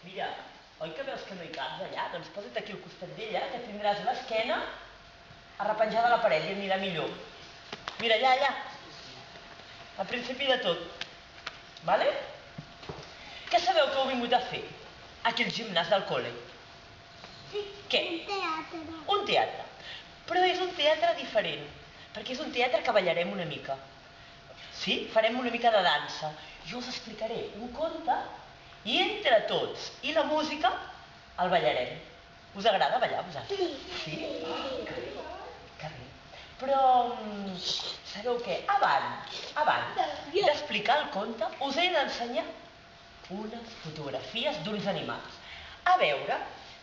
Mira, oi que veus que no hi caps allà? Doncs posa't aquí al costat d'ella, que tindràs l'esquena arrepenjada a la paret i anirà millor. Mira, allà, allà. Al principi de tot. Vale? Què sabeu que heu vingut a fer? Aquí al gimnàs del col·le. Sí, què? Un teatre. Un teatre. Però és un teatre diferent, perquè és un teatre que ballarem una mica. Sí? Farem una mica de dansa. Jo us explicaré un conte i entre tots i la música el ballarem. Us agrada ballar, vosaltres? Sí? Que bé. Però, sabeu què? Abans d'explicar el conte, us he d'ensenyar unes fotografies d'uns animals. A veure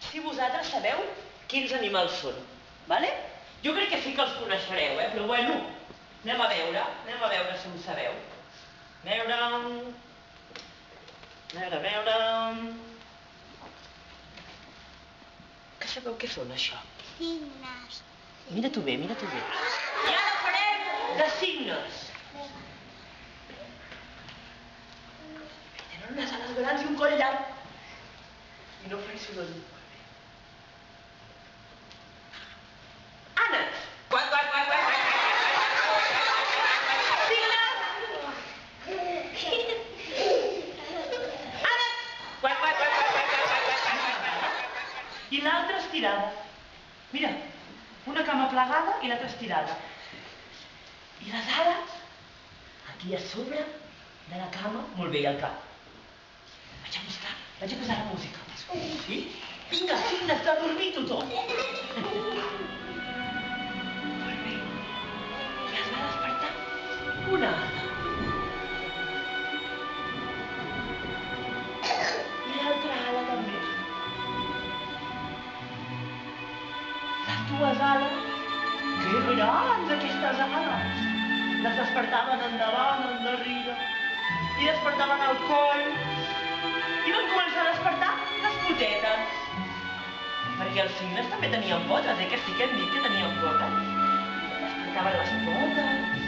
si vosaltres sabeu quins animals són. Vale? Jo crec que sí que els coneixereu, però bueno, anem a veure si ho sabeu. A veure... Que sabeu què són, això? Signes. Mira-t'ho bé, mira-t'ho bé. I ara farem de signes. Tenen unes ales grans i un coll llarg. I no faig soroll. Ànecs. Quac, quac, quac, quac. I l'altra estirada. Mira, una cama plegada i l'altra estirada. I les ales aquí a sobre de la cama, molt bé, i el cap. Vaig a posar la música. Sí? Vinga, signes de dormir tothom. Molt bé. I es va despertar una ala. I l'altra ala també. Les dues ales, que grans aquestes ales! Les despertaven endavant, endarrere, i despertaven el coll, i van començar a despertar les potetes. Perquè els cignes també tenien potes, que sí que hem dit que tenien potes. Despertaven les potes,